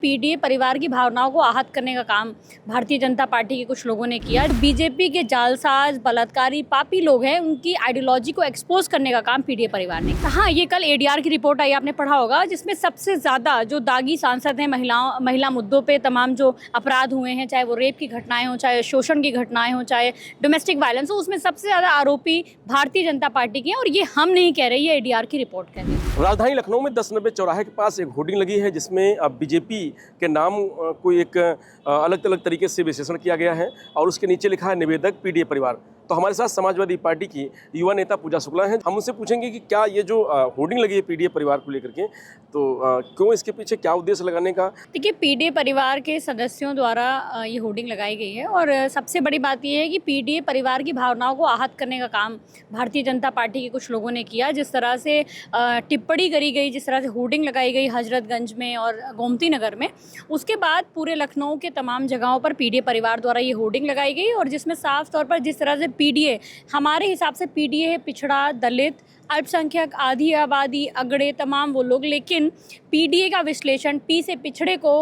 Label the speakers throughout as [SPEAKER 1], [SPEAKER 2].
[SPEAKER 1] PDA परिवार की भावनाओं को आहत करने का काम भारतीय जनता पार्टी के कुछ लोगों ने किया। बीजेपी के जालसाज, बलात्कारी, पापी लोग हैं, उनकी आइडियोलॉजी को एक्सपोज करने का काम पीडीए परिवार ने किया। हाँ, ये कल एडीआर की रिपोर्ट आई, आपने पढ़ा होगा, जिसमें सबसे ज़्यादा जो दागी सांसद हैं महिला मुद्दों पे तमाम जो अपराध हुए हैं, चाहे वो रेप की घटनाएं हों, चाहे शोषण की घटनाएं हों, चाहे डोमेस्टिक वायलेंस हो, उसमें सबसे ज़्यादा आरोपी भारतीय जनता पार्टी के हैं। और ये हम नहीं कह रहे, ये एडीआर की रिपोर्ट कह रही है।
[SPEAKER 2] राजधानी लखनऊ में 10 नंबर चौराहे के पास एक होर्डिंग लगी है जिसमें अब बीजेपी के नाम को एक अलग अलग तरीके से विशेषण किया गया है और उसके नीचे लिखा है निवेदक पीडीए परिवार। तो हमारे साथ समाजवादी पार्टी की युवा नेता पूजा शुक्ला हैं। हम उनसे पूछेंगे कि क्या ये जो होर्डिंग लगी है पीडीए परिवार को लेकर के, तो क्यों, इसके पीछे क्या उद्देश्य लगाने का?
[SPEAKER 1] देखिए, पीडीए परिवार के सदस्यों द्वारा ये होर्डिंग लगाई गई है और सबसे बड़ी बात ये है कि पीडीए परिवार की भावनाओं को आहत करने का काम भारतीय जनता पार्टी के कुछ लोगों ने किया। जिस तरह से टिप्पणी करी गई, जिस तरह से होर्डिंग लगाई गई हजरतगंज में और गोमती नगर में, उसके बाद पूरे लखनऊ के तमाम जगहों पर पीडीए परिवार द्वारा ये होर्डिंग लगाई गई। और जिसमें साफ तौर पर जिस तरह से पीडीए, हमारे हिसाब से पीडीए है पिछड़ा, दलित, अल्पसंख्यक, आधी आबादी, अगड़े, तमाम वो लोग। लेकिन पीडीए का विश्लेषण, पी से पिछड़े को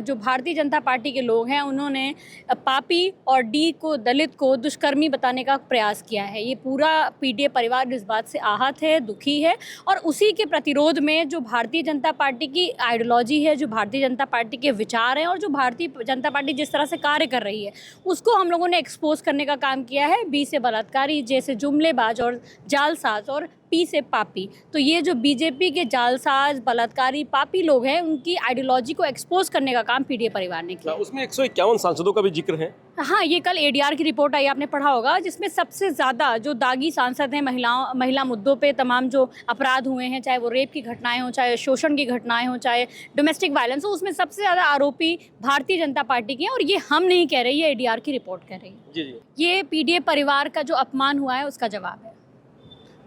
[SPEAKER 1] जो भारतीय जनता पार्टी के लोग हैं उन्होंने पापी और डी को, दलित को दुष्कर्मी बताने का प्रयास किया है। ये पूरा पीडीए परिवार इस बात से आहत है, दुखी है। और उसी के प्रतिरोध में जो भारतीय जनता पार्टी की आइडियोलॉजी है, जो भारतीय जनता पार्टी के विचार हैं और जो भारतीय जनता पार्टी जिस तरह से कार्य कर रही है, उसको हम लोगों ने एक्सपोज करने का काम किया है। बी से बलात्कारी, जैसे जुमलेबाज और जालसाज, और पी से पापी। तो ये जो बीजेपी के जालसाज, बलात्कारी, पापी लोग हैं, उनकी आइडियोलॉजी को एक्सपोज करने का काम पीडीए परिवार ने किया।
[SPEAKER 2] उसमें 151 सांसदों का भी जिक्र है।
[SPEAKER 1] हाँ, ये कल एडीआर की रिपोर्ट आई, आपने पढ़ा होगा, जिसमें सबसे ज़्यादा जो दागी सांसद हैं महिला मुद्दों पे तमाम जो अपराध हुए हैं, चाहे वो रेप की घटनाएं हों, चाहे शोषण की घटनाएं हों, चाहे डोमेस्टिक वायलेंस हो, उसमें सबसे ज़्यादा आरोपी भारतीय जनता पार्टी के हैं। और ये हम नहीं कह रहे, ये एडीआर की रिपोर्ट कह रही है।
[SPEAKER 2] जी।
[SPEAKER 1] ये पीडीए परिवार का जो अपमान हुआ है उसका जवाब है।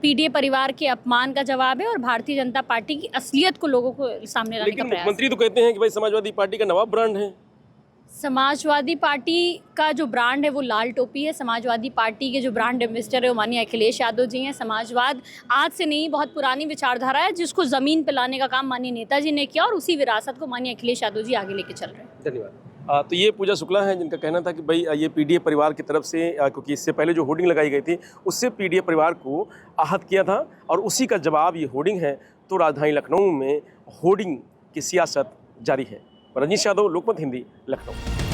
[SPEAKER 1] पीडीए परिवार के अपमान का जवाब है और भारतीय जनता पार्टी की असलियत को लोगों को सामने लाने का प्रयास।
[SPEAKER 2] मुख्यमंत्री तो कहते हैं कि भाई समाजवादी पार्टी का नवाब ब्रांड है।
[SPEAKER 1] समाजवादी पार्टी का जो ब्रांड है वो लाल टोपी है। समाजवादी पार्टी के जो ब्रांड एम्बेसडर है वो माननीय अखिलेश यादव जी हैं। समाजवाद आज से नहीं, बहुत पुरानी विचारधारा है, जिसको ज़मीन पे लाने का काम माननीय नेताजी ने किया और उसी विरासत को माननीय अखिलेश यादव जी आगे लेके चल रहे हैं।
[SPEAKER 2] धन्यवाद। तो ये पूजा शुक्ला हैं जिनका कहना था कि भाई ये पीडीए परिवार की तरफ से, क्योंकि इससे पहले जो होर्डिंग लगाई गई थी उससे पीडीए परिवार को आहत किया था और उसी का जवाब ये होर्डिंग है। तो राजधानी लखनऊ में होर्डिंग की सियासत जारी है। रजनीश यादव, लोकमत हिंदी, लखनऊ।